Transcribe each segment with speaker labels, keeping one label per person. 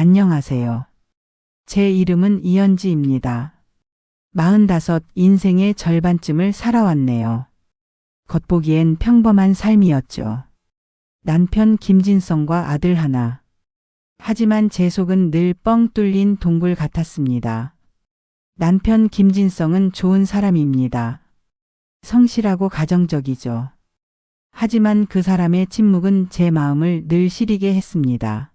Speaker 1: 안녕하세요. 제 이름은 이현지입니다. 45 인생의 절반쯤을 살아왔네요. 겉보기엔 평범한 삶이었죠. 남편 김진성과 아들 하나. 하지만 제 속은 늘 뻥 뚫린 동굴 같았습니다. 남편 김진성은 좋은 사람입니다. 성실하고 가정적이죠. 하지만 그 사람의 침묵은 제 마음을 늘 시리게 했습니다.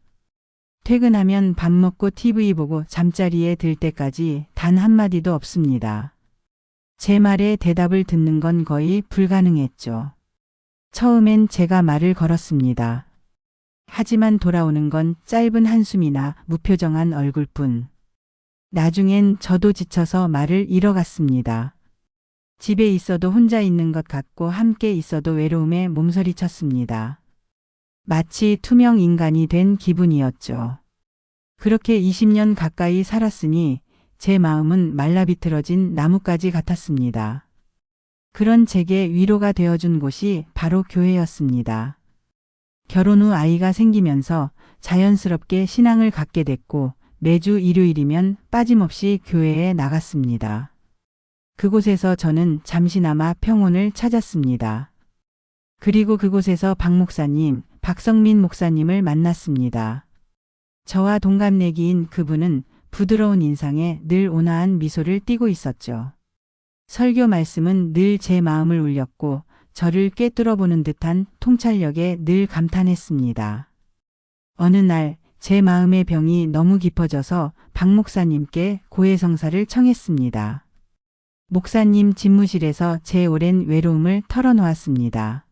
Speaker 1: 퇴근하면 밥 먹고 TV 보고 잠자리에 들 때까지 단 한마디도 없습니다. 제 말에 대답을 듣는 건 거의 불가능했죠. 처음엔 제가 말을 걸었습니다. 하지만 돌아오는 건 짧은 한숨이나 무표정한 얼굴뿐. 나중엔 저도 지쳐서 말을 잃어갔습니다. 집에 있어도 혼자 있는 것 같고 함께 있어도 외로움에 몸서리쳤습니다. 마치 투명 인간이 된 기분이었죠. 그렇게 20년 가까이 살았으니 제 마음은 말라비틀어진 나뭇가지 같았습니다. 그런 제게 위로가 되어준 곳이 바로 교회였습니다. 결혼 후 아이가 생기면서 자연스럽게 신앙을 갖게 됐고 매주 일요일이면 빠짐없이 교회에 나갔습니다. 그곳에서 저는 잠시나마 평온을 찾았습니다. 그리고 그곳에서 박 목사님, 박성민 목사님을 만났습니다. 저와 동갑내기인 그분은 부드러운 인상에 늘 온화한 미소를 띠고 있었죠. 설교 말씀은 늘 제 마음을 울렸고 저를 꿰뚫어보는 듯한 통찰력에 늘 감탄했습니다. 어느 날 제 마음의 병이 너무 깊어져서 박 목사님께 고해성사를 청했습니다. 목사님 집무실에서 제 오랜 외로움을 털어놓았습니다.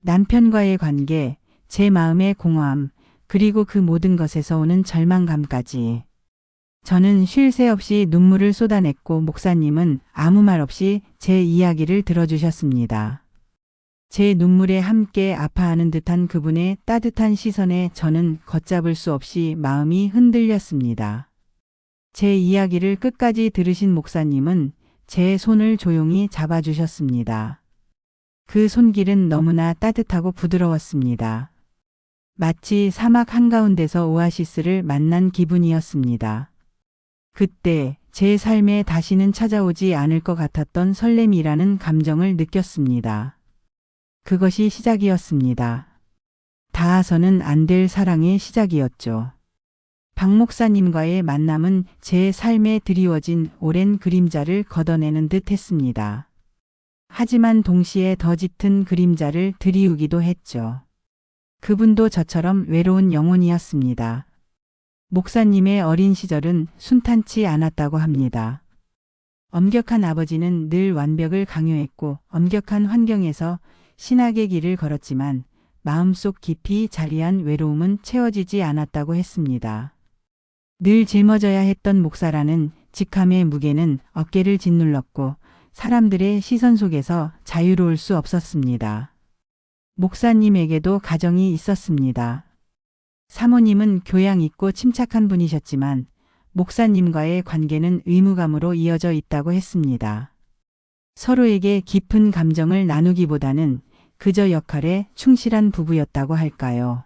Speaker 1: 남편과의 관계, 제 마음의 공허함, 그리고 그 모든 것에서 오는 절망감까지. 저는 쉴 새 없이 눈물을 쏟아냈고 목사님은 아무 말 없이 제 이야기를 들어주셨습니다. 제 눈물에 함께 아파하는 듯한 그분의 따뜻한 시선에 저는 걷잡을 수 없이 마음이 흔들렸습니다. 제 이야기를 끝까지 들으신 목사님은 제 손을 조용히 잡아주셨습니다. 그 손길은 너무나 따뜻하고 부드러웠습니다. 마치 사막 한가운데서 오아시스를 만난 기분이었습니다. 그때 제 삶에 다시는 찾아오지 않을 것 같았던 설렘이라는 감정을 느꼈습니다. 그것이 시작이었습니다. 닿아서는 안 될 사랑의 시작이었죠. 박 목사님과의 만남은 제 삶에 드리워진 오랜 그림자를 걷어내는 듯 했습니다. 하지만 동시에 더 짙은 그림자를 들이우기도 했죠. 그분도 저처럼 외로운 영혼이었습니다. 목사님의 어린 시절은 순탄치 않았다고 합니다. 엄격한 아버지는 늘 완벽을 강요했고 엄격한 환경에서 신학의 길을 걸었지만 마음속 깊이 자리한 외로움은 채워지지 않았다고 했습니다. 늘 짊어져야 했던 목사라는 직함의 무게는 어깨를 짓눌렀고 사람들의 시선 속에서 자유로울 수 없었습니다. 목사님에게도 가정이 있었습니다. 사모님은 교양 있고 침착한 분이셨지만 목사님과의 관계는 의무감으로 이어져 있다고 했습니다. 서로에게 깊은 감정을 나누기보다는 그저 역할에 충실한 부부였다고 할까요?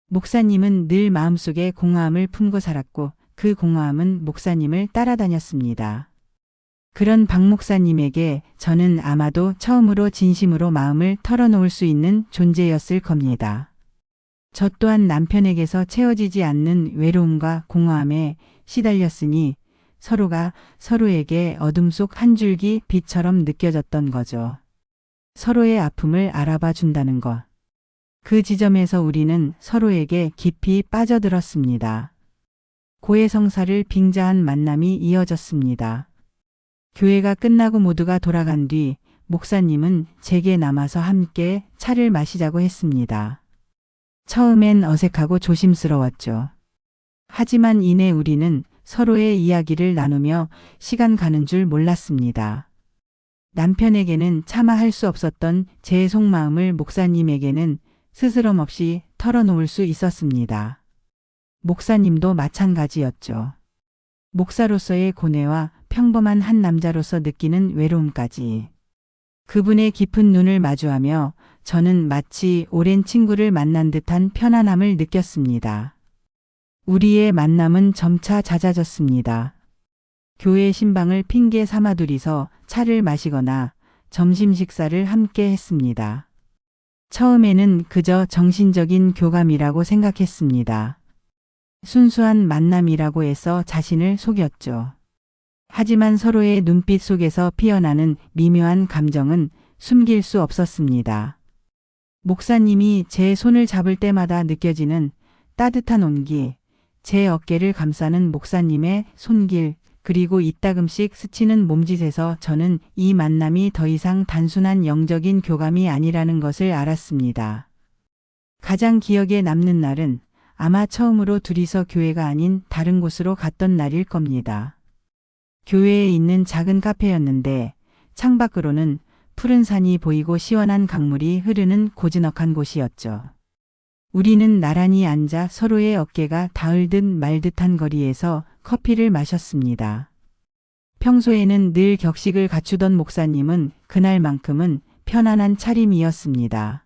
Speaker 1: 목사님은 늘 마음속에 공허함을 품고 살았고 그 공허함은 목사님을 따라다녔습니다. 그런 박 목사님에게 저는 아마도 처음으로 진심으로 마음을 털어놓을 수 있는 존재였을 겁니다. 저 또한 남편에게서 채워지지 않는 외로움과 공허함에 시달렸으니 서로가 서로에게 어둠 속 한 줄기 빛처럼 느껴졌던 거죠. 서로의 아픔을 알아봐 준다는 것. 그 지점에서 우리는 서로에게 깊이 빠져들었습니다. 고해성사를 빙자한 만남이 이어졌습니다. 교회가 끝나고 모두가 돌아간 뒤 목사님은 제게 남아서 함께 차를 마시자고 했습니다. 처음엔 어색하고 조심스러웠죠. 하지만 이내 우리는 서로의 이야기를 나누며 시간 가는 줄 몰랐습니다. 남편에게는 차마 할 수 없었던 제 속마음을 목사님에게는 스스럼 없이 털어놓을 수 있었습니다. 목사님도 마찬가지였죠. 목사로서의 고뇌와 평범한 한 남자로서 느끼는 외로움까지. 그분의 깊은 눈을 마주하며 저는 마치 오랜 친구를 만난 듯한 편안함을 느꼈습니다. 우리의 만남은 점차 잦아졌습니다. 교회 신방을 핑계 삼아 둘이서 차를 마시거나 점심 식사를 함께 했습니다. 처음에는 그저 정신적인 교감이라고 생각했습니다. 순수한 만남이라고 해서 자신을 속였죠. 하지만 서로의 눈빛 속에서 피어나는 미묘한 감정은 숨길 수 없었습니다. 목사님이 제 손을 잡을 때마다 느껴지는 따뜻한 온기, 제 어깨를 감싸는 목사님의 손길, 그리고 이따금씩 스치는 몸짓에서 저는 이 만남이 더 이상 단순한 영적인 교감이 아니라는 것을 알았습니다. 가장 기억에 남는 날은 아마 처음으로 둘이서 교회가 아닌 다른 곳으로 갔던 날일 겁니다. 교회에 있는 작은 카페였는데 창밖으로는 푸른 산이 보이고 시원한 강물이 흐르는 고즈넉한 곳이었죠. 우리는 나란히 앉아 서로의 어깨가 닿을 듯 말 듯한 거리에서 커피를 마셨습니다. 평소에는 늘 격식을 갖추던 목사님은 그날만큼은 편안한 차림이었습니다.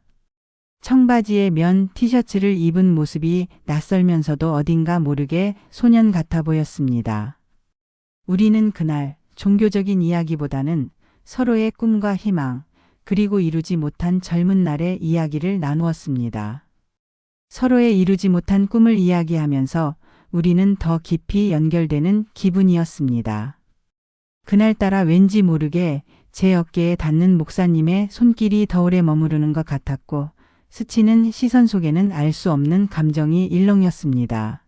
Speaker 1: 청바지에 면 티셔츠를 입은 모습이 낯설면서도 어딘가 모르게 소년 같아 보였습니다. 우리는 그날 종교적인 이야기보다는 서로의 꿈과 희망, 그리고 이루지 못한 젊은 날의 이야기를 나누었습니다. 서로의 이루지 못한 꿈을 이야기하면서 우리는 더 깊이 연결되는 기분이었습니다. 그날따라 왠지 모르게 제 어깨에 닿는 목사님의 손길이 더 오래 머무르는 것 같았고 스치는 시선 속에는 알 수 없는 감정이 일렁였습니다.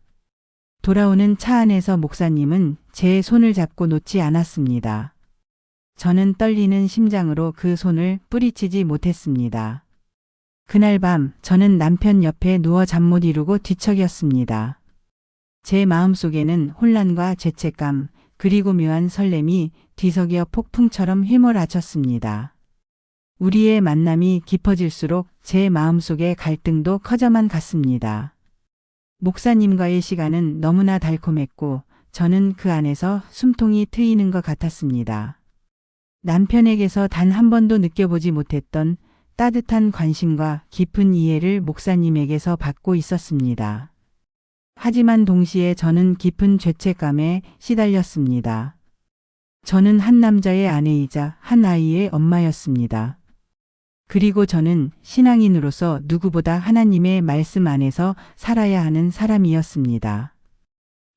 Speaker 1: 돌아오는 차 안에서 목사님은 제 손을 잡고 놓지 않았습니다. 저는 떨리는 심장으로 그 손을 뿌리치지 못했습니다. 그날 밤 저는 남편 옆에 누워 잠 못 이루고 뒤척였습니다. 제 마음속에는 혼란과 죄책감 그리고 묘한 설렘이 뒤섞여 폭풍처럼 휘몰아쳤습니다. 우리의 만남이 깊어질수록 제 마음속의 갈등도 커져만 갔습니다. 목사님과의 시간은 너무나 달콤했고 저는 그 안에서 숨통이 트이는 것 같았습니다. 남편에게서 단 한 번도 느껴보지 못했던 따뜻한 관심과 깊은 이해를 목사님에게서 받고 있었습니다. 하지만 동시에 저는 깊은 죄책감에 시달렸습니다. 저는 한 남자의 아내이자 한 아이의 엄마였습니다. 그리고 저는 신앙인으로서 누구보다 하나님의 말씀 안에서 살아야 하는 사람이었습니다.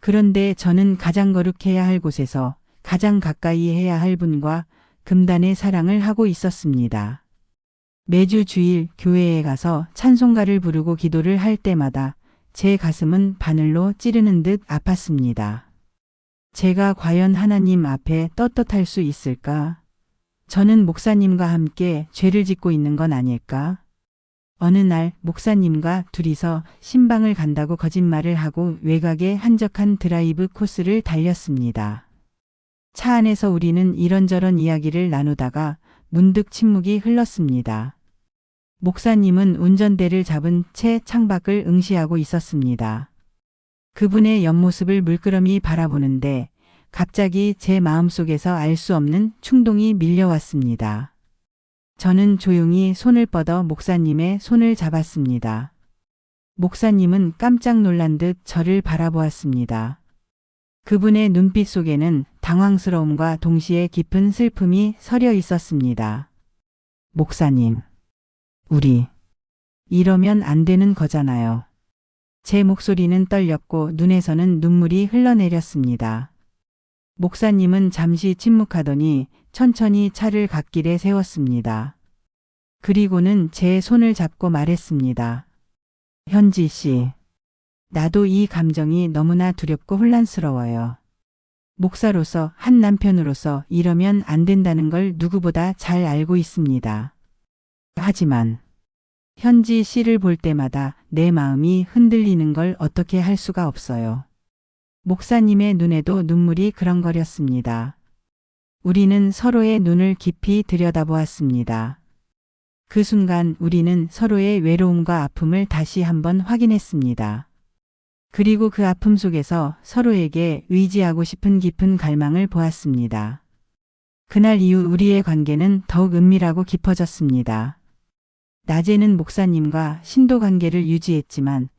Speaker 1: 그런데 저는 가장 거룩해야 할 곳에서 가장 가까이 해야 할 분과 금단의 사랑을 하고 있었습니다. 매주 주일 교회에 가서 찬송가를 부르고 기도를 할 때마다 제 가슴은 바늘로 찌르는 듯 아팠습니다. 제가 과연 하나님 앞에 떳떳할 수 있을까? 저는 목사님과 함께 죄를 짓고 있는 건 아닐까? 어느 날 목사님과 둘이서 신방을 간다고 거짓말을 하고 외곽의 한적한 드라이브 코스를 달렸습니다. 차 안에서 우리는 이런저런 이야기를 나누다가 문득 침묵이 흘렀습니다. 목사님은 운전대를 잡은 채 창밖을 응시하고 있었습니다. 그분의 옆모습을 물끄러미 바라보는데 갑자기 제 마음속에서 알 수 없는 충동이 밀려왔습니다. 저는 조용히 손을 뻗어 목사님의 손을 잡았습니다. 목사님은 깜짝 놀란 듯 저를 바라보았습니다. 그분의 눈빛 속에는 당황스러움과 동시에 깊은 슬픔이 서려 있었습니다. 목사님, 우리 이러면 안 되는 거잖아요. 제 목소리는 떨렸고 눈에서는 눈물이 흘러내렸습니다. 목사님은 잠시 침묵하더니 천천히 차를 갓길에 세웠습니다. 그리고는 제 손을 잡고 말했습니다. 현지 씨, 나도 이 감정이 너무나 두렵고 혼란스러워요. 목사로서 한 남편으로서 이러면 안 된다는 걸 누구보다 잘 알고 있습니다. 하지만 현지 씨를 볼 때마다 내 마음이 흔들리는 걸 어떻게 할 수가 없어요. 목사님의 눈에도 눈물이 그렁거렸습니다. 우리는 서로의 눈을 깊이 들여다보았습니다. 그 순간 우리는 서로의 외로움과 아픔을 다시 한번 확인했습니다. 그리고 그 아픔 속에서 서로에게 의지하고 싶은 깊은 갈망을 보았습니다. 그날 이후 우리의 관계는 더욱 은밀하고 깊어졌습니다. 낮에는 목사님과 신도 관계를 유지했지만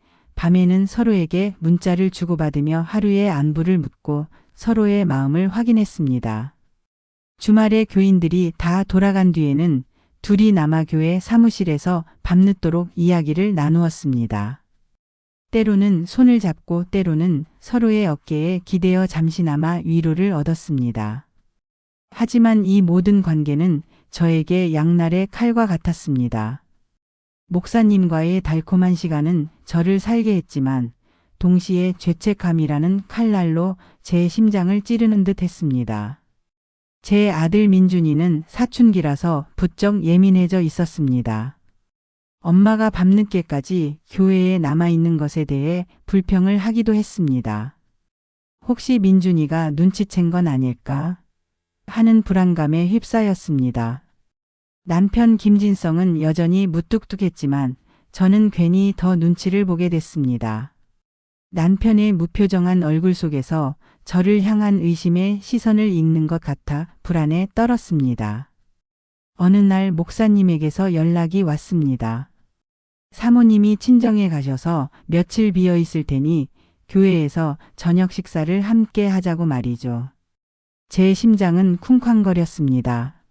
Speaker 1: 밤에는 서로에게 문자를 주고받으며 하루의 안부를 묻고 서로의 마음을 확인했습니다. 주말에 교인들이 다 돌아간 뒤에는 둘이 남아 교회 사무실에서 밤늦도록 이야기를 나누었습니다. 때로는 손을 잡고 때로는 서로의 어깨에 기대어 잠시나마 위로를 얻었습니다. 하지만 이 모든 관계는 저에게 양날의 칼과 같았습니다. 목사님과의 달콤한 시간은 저를 살게 했지만 동시에 죄책감이라는 칼날로 제 심장을 찌르는 듯 했습니다. 제 아들 민준이는 사춘기라서 부쩍 예민해져 있었습니다. 엄마가 밤늦게까지 교회에 남아있는 것에 대해 불평을 하기도 했습니다. 혹시 민준이가 눈치챈 건 아닐까 하는 불안감에 휩싸였습니다. 남편 김진성은 여전히 무뚝뚝했지만 저는 괜히 더 눈치를 보게 됐습니다. 남편의 무표정한 얼굴 속에서 저를 향한 의심의 시선을 읽는 것 같아 불안에 떨었습니다. 어느 날 목사님에게서 연락이 왔습니다. 사모님이 친정에 가셔서 며칠 비어 있을 테니 교회에서 저녁 식사를 함께 하자고 말이죠. 제 심장은 쿵쾅거렸습니다.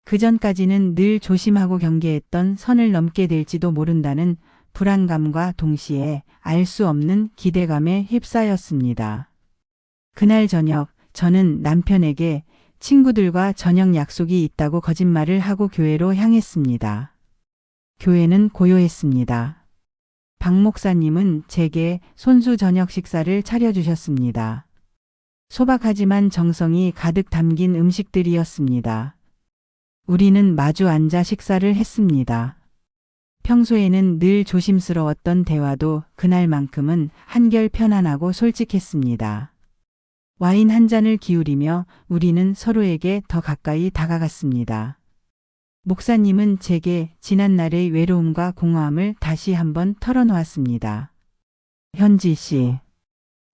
Speaker 1: 그전까지는 늘 조심하고 경계했던 선을 넘게 될지도 모른다는 불안감과 동시에 알 수 없는 기대감에 휩싸였습니다. 그날 저녁 저는 남편에게 친구들과 저녁 약속이 있다고 거짓말을 하고 교회로 향했습니다. 교회는 고요했습니다. 박 목사님은 제게 손수 저녁 식사를 차려주셨습니다. 소박하지만 정성이 가득 담긴 음식들이었습니다. 우리는 마주 앉아 식사를 했습니다. 평소에는 늘 조심스러웠던 대화도 그날만큼은 한결 편안하고 솔직했습니다. 와인 한 잔을 기울이며 우리는 서로에게 더 가까이 다가갔습니다. 목사님은 제게 지난날의 외로움과 공허함을 다시 한번 털어놓았습니다. 현지 씨.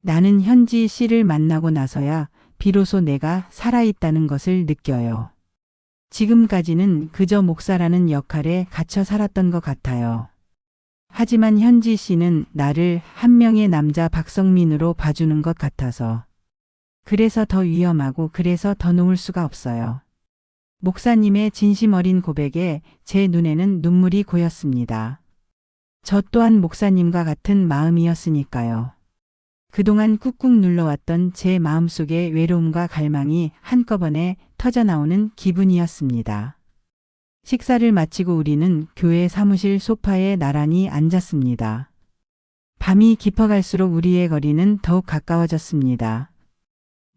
Speaker 1: 나는 현지 씨를 만나고 나서야 비로소 내가 살아있다는 것을 느껴요. 지금까지는 그저 목사라는 역할에 갇혀 살았던 것 같아요. 하지만 현지 씨는 나를 한 명의 남자 박성민으로 봐주는 것 같아서. 그래서 더 위험하고 그래서 더 놓을 수가 없어요. 목사님의 진심 어린 고백에 제 눈에는 눈물이 고였습니다. 저 또한 목사님과 같은 마음이었으니까요. 그동안 꾹꾹 눌러왔던 제 마음속의 외로움과 갈망이 한꺼번에 터져나오는 기분이었습니다. 식사를 마치고 우리는 교회 사무실 소파에 나란히 앉았습니다. 밤이 깊어갈수록 우리의 거리는 더욱 가까워졌습니다.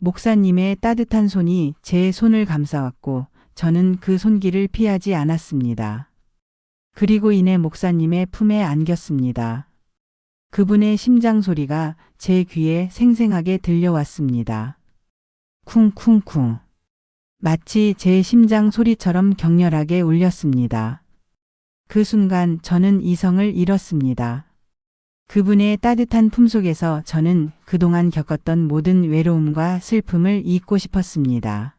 Speaker 1: 목사님의 따뜻한 손이 제 손을 감싸왔고 저는 그 손길을 피하지 않았습니다. 그리고 이내 목사님의 품에 안겼습니다. 그분의 심장 소리가 제 귀에 생생하게 들려왔습니다. 쿵쿵쿵. 마치 제 심장 소리처럼 격렬하게 울렸습니다. 그 순간 저는 이성을 잃었습니다. 그분의 따뜻한 품속에서 저는 그동안 겪었던 모든 외로움과 슬픔을 잊고 싶었습니다.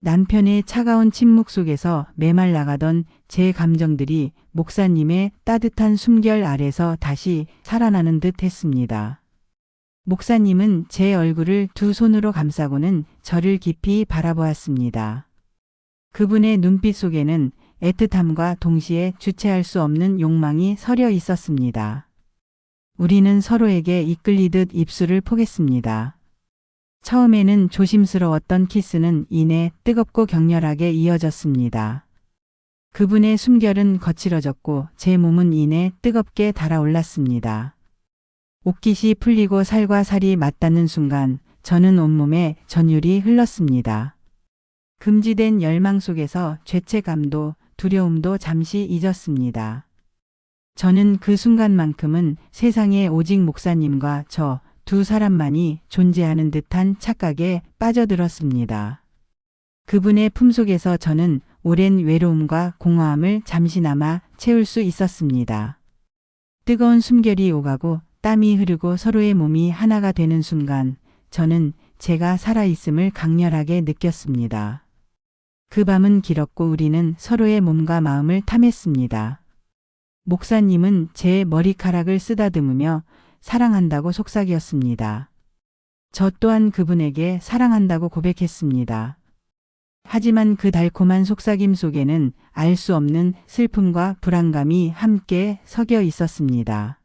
Speaker 1: 남편의 차가운 침묵 속에서 메말라가던 제 감정들이 목사님의 따뜻한 숨결 아래서 다시 살아나는 듯 했습니다. 목사님은 제 얼굴을 두 손으로 감싸고는 저를 깊이 바라보았습니다. 그분의 눈빛 속에는 애틋함과 동시에 주체할 수 없는 욕망이 서려 있었습니다. 우리는 서로에게 이끌리듯 입술을 포겠습니다. 처음에는 조심스러웠던 키스는 이내 뜨겁고 격렬하게 이어졌습니다. 그분의 숨결은 거칠어졌고 제 몸은 이내 뜨겁게 달아올랐습니다. 옷깃이 풀리고 살과 살이 맞닿는 순간 저는 온몸에 전율이 흘렀습니다. 금지된 열망 속에서 죄책감도 두려움도 잠시 잊었습니다. 저는 그 순간만큼은 세상에 오직 목사님과 저 두 사람만이 존재하는 듯한 착각에 빠져들었습니다. 그분의 품속에서 저는 오랜 외로움과 공허함을 잠시나마 채울 수 있었습니다. 뜨거운 숨결이 오가고 땀이 흐르고 서로의 몸이 하나가 되는 순간 저는 제가 살아있음을 강렬하게 느꼈습니다. 그 밤은 길었고 우리는 서로의 몸과 마음을 탐했습니다. 목사님은 제 머리카락을 쓰다듬으며 사랑한다고 속삭였습니다. 저 또한 그분에게 사랑한다고 고백했습니다. 하지만 그 달콤한 속삭임 속에는 알 수 없는 슬픔과 불안감이 함께 섞여 있었습니다.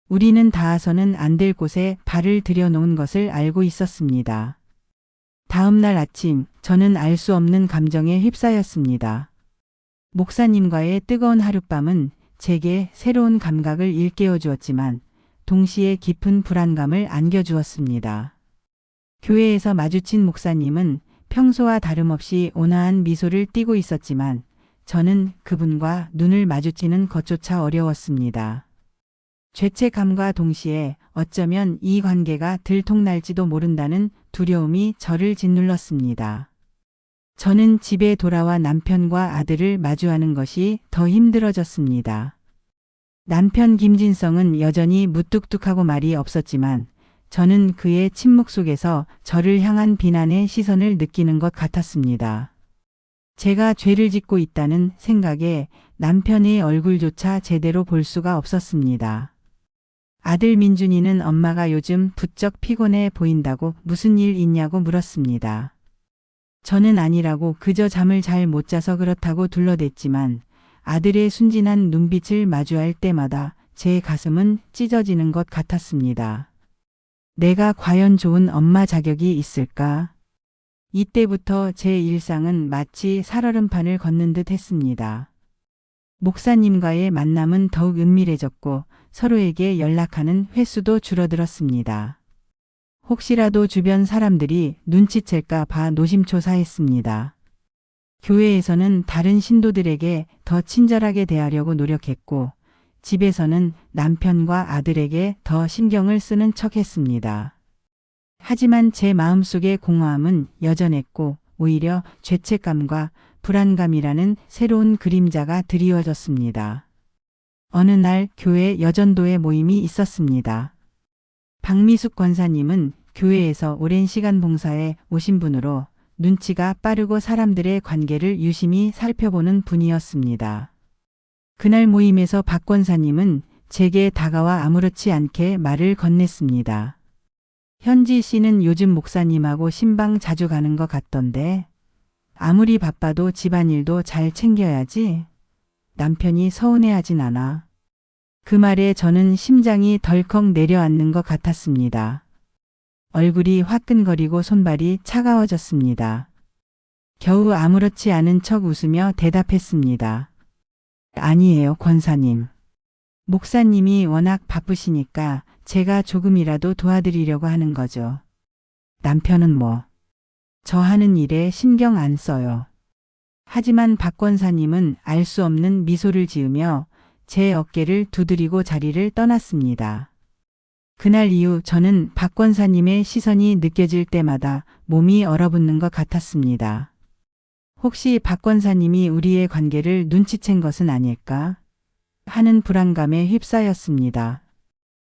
Speaker 1: 우리는 닿아서는 안 될 곳에 발을 들여놓은 것을 알고 있었습니다. 다음 날 아침 저는 알 수 없는 감정에 휩싸였습니다. 목사님과의 뜨거운 하룻밤은 제게 새로운 감각을 일깨워 주었지만 동시에 깊은 불안감을 안겨주었습니다. 교회에서 마주친 목사님은 평소와 다름없이 온화한 미소를 띠고 있었지만 저는 그분과 눈을 마주치는 것조차 어려웠습니다. 죄책감과 동시에 어쩌면 이 관계가 들통날지도 모른다는 두려움이 저를 짓눌렀습니다. 저는 집에 돌아와 남편과 아들을 마주하는 것이 더 힘들어졌습니다. 남편 김진성은 여전히 무뚝뚝하고 말이 없었지만 저는 그의 침묵 속에서 저를 향한 비난의 시선을 느끼는 것 같았습니다. 제가 죄를 짓고 있다는 생각에 남편의 얼굴조차 제대로 볼 수가 없었습니다. 아들 민준이는 엄마가 요즘 부쩍 피곤해 보인다고 무슨 일 있냐고 물었습니다. 저는 아니라고 그저 잠을 잘 못 자서 그렇다고 둘러댔지만 아들의 순진한 눈빛을 마주할 때마다 제 가슴은 찢어지는 것 같았습니다. 내가 과연 좋은 엄마 자격이 있을까? 이때부터 제 일상은 마치 살얼음판을 걷는 듯 했습니다. 목사님과의 만남은 더욱 은밀해졌고 서로에게 연락하는 횟수도 줄어들었습니다. 혹시라도 주변 사람들이 눈치챌까 봐 노심초사했습니다. 교회에서는 다른 신도들에게 더 친절하게 대하려고 노력했고 집에서는 남편과 아들에게 더 신경을 쓰는 척했습니다. 하지만 제 마음속의 공허함은 여전했고 오히려 죄책감과 불안감이라는 새로운 그림자가 드리워졌습니다. 어느 날 교회 여전도회 모임이 있었습니다. 박미숙 권사님은 교회에서 오랜 시간 봉사에 오신 분으로 눈치가 빠르고 사람들의 관계를 유심히 살펴보는 분이었습니다. 그날 모임에서 박 권사님은 제게 다가와 아무렇지 않게 말을 건넸습니다. 현지 씨는 요즘 목사님하고 신방 자주 가는 것 같던데 아무리 바빠도 집안일도 잘 챙겨야지. 남편이 서운해하진 않아. 그 말에 저는 심장이 덜컥 내려앉는 것 같았습니다. 얼굴이 화끈거리고 손발이 차가워졌습니다. 겨우 아무렇지 않은 척 웃으며 대답했습니다. 아니에요, 권사님. 목사님이 워낙 바쁘시니까 제가 조금이라도 도와드리려고 하는 거죠. 남편은 뭐, 저 하는 일에 신경 안 써요. 하지만 박 권사님은 알 수 없는 미소를 지으며 제 어깨를 두드리고 자리를 떠났습니다. 그날 이후 저는 박 권사님의 시선이 느껴질 때마다 몸이 얼어붙는 것 같았습니다. 혹시 박 권사님이 우리의 관계를 눈치챈 것은 아닐까 하는 불안감에 휩싸였습니다.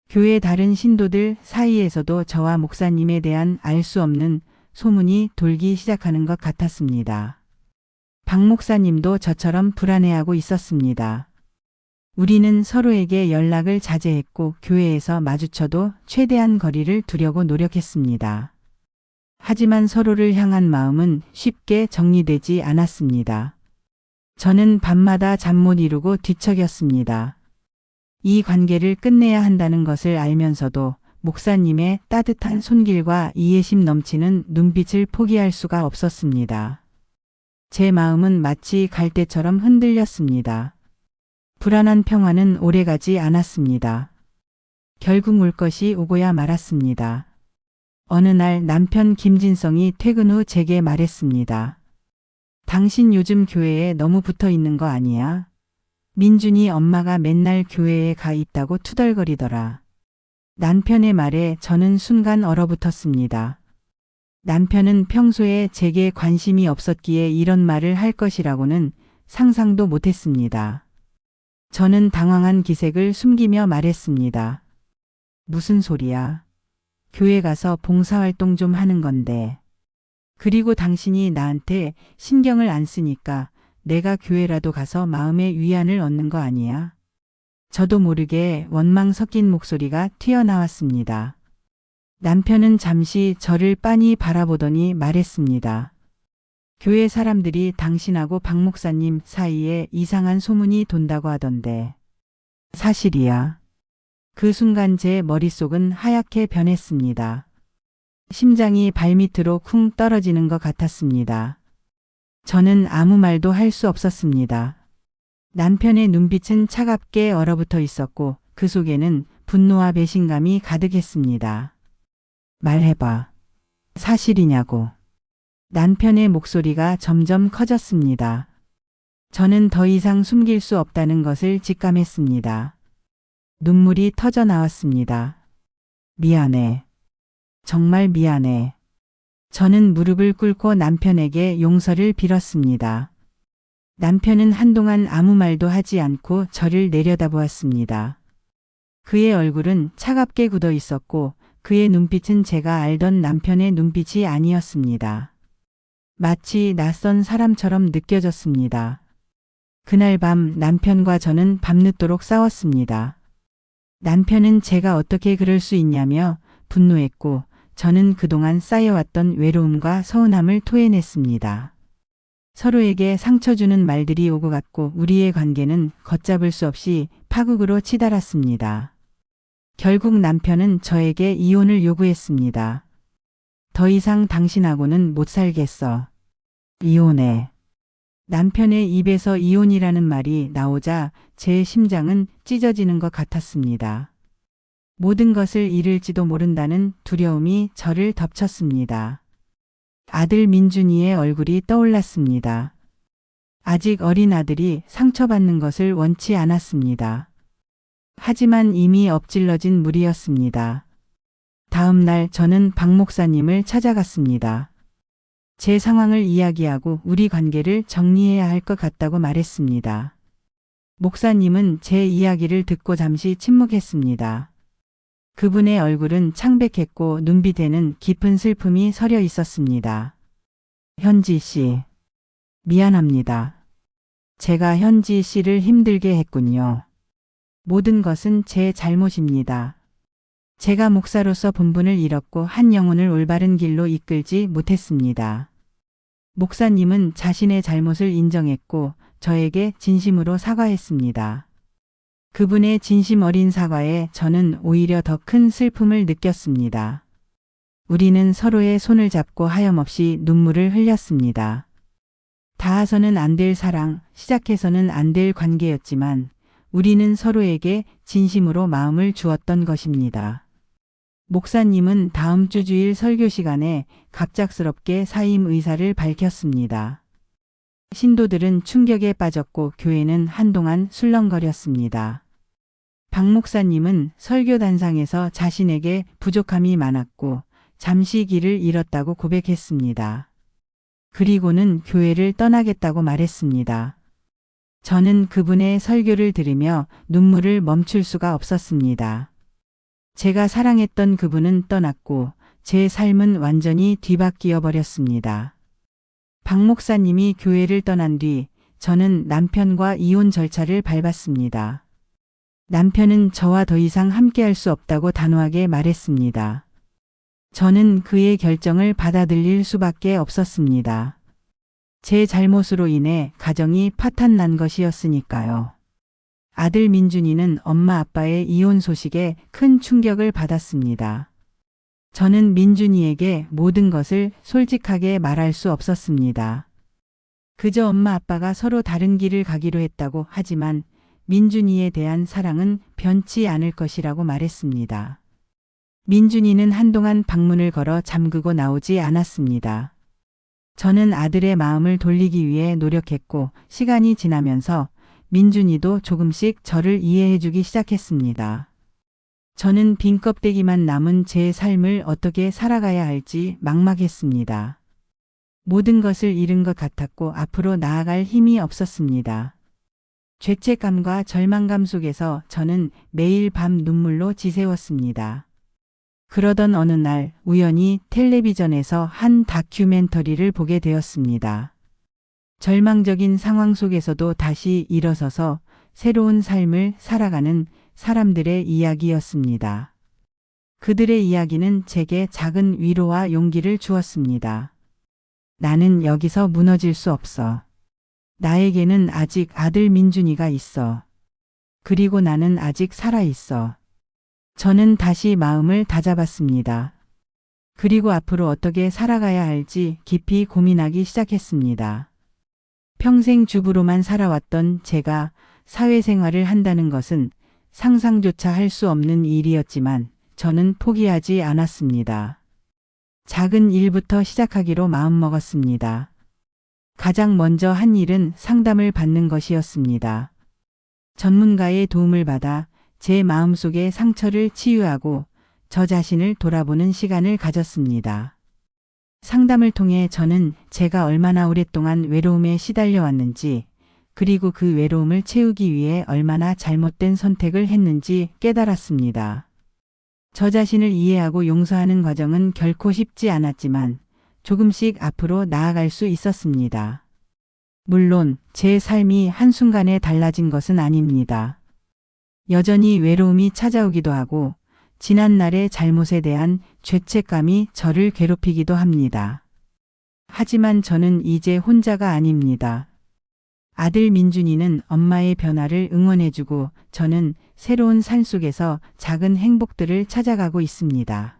Speaker 1: 교회 다른 신도들 사이에서도 저와 목사님에 대한 알 수 없는 소문이 돌기 시작하는 것 같았습니다. 박 목사님도 저처럼 불안해하고 있었습니다. 우리는 서로에게 연락을 자제했고 교회에서 마주쳐도 최대한 거리를 두려고 노력했습니다. 하지만 서로를 향한 마음은 쉽게 정리되지 않았습니다. 저는 밤마다 잠 못 이루고 뒤척였습니다. 이 관계를 끝내야 한다는 것을 알면서도 목사님의 따뜻한 손길과 이해심 넘치는 눈빛을 포기할 수가 없었습니다. 제 마음은 마치 갈대처럼 흔들렸습니다. 불안한 평화는 오래가지 않았습니다. 결국 올 것이 오고야 말았습니다. 어느 날 남편 김진성이 퇴근 후 제게 말했습니다. 당신 요즘 교회에 너무 붙어 있는 거 아니야? 민준이 엄마가 맨날 교회에 가 있다고 투덜거리더라. 남편의 말에 저는 순간 얼어붙었습니다. 남편은 평소에 제게 관심이 없었기에 이런 말을 할 것이라고는 상상도 못했습니다. 저는 당황한 기색을 숨기며 말했습니다. 무슨 소리야? 교회 가서 봉사활동 좀 하는 건데. 그리고 당신이 나한테 신경을 안 쓰니까 내가 교회라도 가서 마음의 위안을 얻는 거 아니야? 저도 모르게 원망 섞인 목소리가 튀어나왔습니다. 남편은 잠시 저를 빤히 바라보더니 말했습니다. 교회 사람들이 당신하고 박 목사님 사이에 이상한 소문이 돈다고 하던데. 사실이야. 그 순간 제 머릿속은 하얗게 변했습니다. 심장이 발밑으로 쿵 떨어지는 것 같았습니다. 저는 아무 말도 할 수 없었습니다. 남편의 눈빛은 차갑게 얼어붙어 있었고 그 속에는 분노와 배신감이 가득했습니다. 말해봐. 사실이냐고. 남편의 목소리가 점점 커졌습니다. 저는 더 이상 숨길 수 없다는 것을 직감했습니다. 눈물이 터져 나왔습니다. 미안해. 정말 미안해. 저는 무릎을 꿇고 남편에게 용서를 빌었습니다. 남편은 한동안 아무 말도 하지 않고 저를 내려다보았습니다. 그의 얼굴은 차갑게 굳어 있었고 그의 눈빛은 제가 알던 남편의 눈빛이 아니었습니다. 마치 낯선 사람처럼 느껴졌습니다. 그날 밤 남편과 저는 밤늦도록 싸웠습니다. 남편은 제가 어떻게 그럴 수 있냐며 분노했고 저는 그동안 쌓여왔던 외로움과 서운함을 토해냈습니다. 서로에게 상처 주는 말들이 오고 갔고 우리의 관계는 걷잡을 수 없이 파국으로 치달았습니다. 결국 남편은 저에게 이혼을 요구했습니다. 더 이상 당신하고는 못 살겠어. 이혼해. 남편의 입에서 이혼이라는 말이 나오자 제 심장은 찢어지는 것 같았습니다. 모든 것을 잃을지도 모른다는 두려움이 저를 덮쳤습니다. 아들 민준이의 얼굴이 떠올랐습니다. 아직 어린 아들이 상처받는 것을 원치 않았습니다. 하지만 이미 엎질러진 물이었습니다. 다음 날 저는 박 목사님을 찾아갔습니다. 제 상황을 이야기하고 우리 관계를 정리해야 할 것 같다고 말했습니다. 목사님은 제 이야기를 듣고 잠시 침묵했습니다. 그분의 얼굴은 창백했고 눈빛에는 깊은 슬픔이 서려 있었습니다. 현지 씨, 미안합니다. 제가 현지 씨를 힘들게 했군요. 모든 것은 제 잘못입니다. 제가 목사로서 본분을 잃었고 한 영혼을 올바른 길로 이끌지 못했습니다. 목사님은 자신의 잘못을 인정했고 저에게 진심으로 사과했습니다. 그분의 진심 어린 사과에 저는 오히려 더 큰 슬픔을 느꼈습니다. 우리는 서로의 손을 잡고 하염없이 눈물을 흘렸습니다. 닿아서는 안 될 사랑, 시작해서는 안 될 관계였지만 우리는 서로에게 진심으로 마음을 주었던 것입니다. 목사님은 다음 주 주일 설교 시간에 갑작스럽게 사임 의사를 밝혔습니다. 신도들은 충격에 빠졌고 교회는 한동안 술렁거렸습니다. 박 목사님은 설교 단상에서 자신에게 부족함이 많았고 잠시 길을 잃었다고 고백했습니다. 그리고는 교회를 떠나겠다고 말했습니다. 저는 그분의 설교를 들으며 눈물을 멈출 수가 없었습니다. 제가 사랑했던 그분은 떠났고 제 삶은 완전히 뒤바뀌어 버렸습니다. 박 목사님이 교회를 떠난 뒤 저는 남편과 이혼 절차를 밟았습니다. 남편은 저와 더 이상 함께할 수 없다고 단호하게 말했습니다. 저는 그의 결정을 받아들일 수밖에 없었습니다. 제 잘못으로 인해 가정이 파탄난 것이었으니까요. 아들 민준이는 엄마 아빠의 이혼 소식에 큰 충격을 받았습니다. 저는 민준이에게 모든 것을 솔직하게 말할 수 없었습니다. 그저 엄마 아빠가 서로 다른 길을 가기로 했다고 하지만 민준이에 대한 사랑은 변치 않을 것이라고 말했습니다. 민준이는 한동안 방문을 걸어 잠그고 나오지 않았습니다. 저는 아들의 마음을 돌리기 위해 노력했고 시간이 지나면서 민준이도 조금씩 저를 이해해주기 시작했습니다. 저는 빈 껍데기만 남은 제 삶을 어떻게 살아가야 할지 막막했습니다. 모든 것을 잃은 것 같았고 앞으로 나아갈 힘이 없었습니다. 죄책감과 절망감 속에서 저는 매일 밤 눈물로 지새웠습니다. 그러던 어느 날 우연히 텔레비전에서 한 다큐멘터리를 보게 되었습니다. 절망적인 상황 속에서도 다시 일어서서 새로운 삶을 살아가는 사람들의 이야기였습니다. 그들의 이야기는 제게 작은 위로와 용기를 주었습니다. 나는 여기서 무너질 수 없어. 나에게는 아직 아들 민준이가 있어. 그리고 나는 아직 살아 있어. 저는 다시 마음을 다잡았습니다. 그리고 앞으로 어떻게 살아가야 할지 깊이 고민하기 시작했습니다. 평생 주부로만 살아왔던 제가 사회생활을 한다는 것은 상상조차 할 수 없는 일이었지만 저는 포기하지 않았습니다. 작은 일부터 시작하기로 마음먹었습니다. 가장 먼저 한 일은 상담을 받는 것이었습니다. 전문가의 도움을 받아 제 마음속의 상처를 치유하고 저 자신을 돌아보는 시간을 가졌습니다. 상담을 통해 저는 제가 얼마나 오랫동안 외로움에 시달려왔는지, 그리고 그 외로움을 채우기 위해 얼마나 잘못된 선택을 했는지 깨달았습니다. 저 자신을 이해하고 용서하는 과정은 결코 쉽지 않았지만 조금씩 앞으로 나아갈 수 있었습니다. 물론 제 삶이 한순간에 달라진 것은 아닙니다. 여전히 외로움이 찾아오기도 하고 지난날의 잘못에 대한 죄책감이 저를 괴롭히기도 합니다. 하지만 저는 이제 혼자가 아닙니다. 아들 민준이는 엄마의 변화를 응원해주고 저는 새로운 삶 속에서 작은 행복들을 찾아가고 있습니다.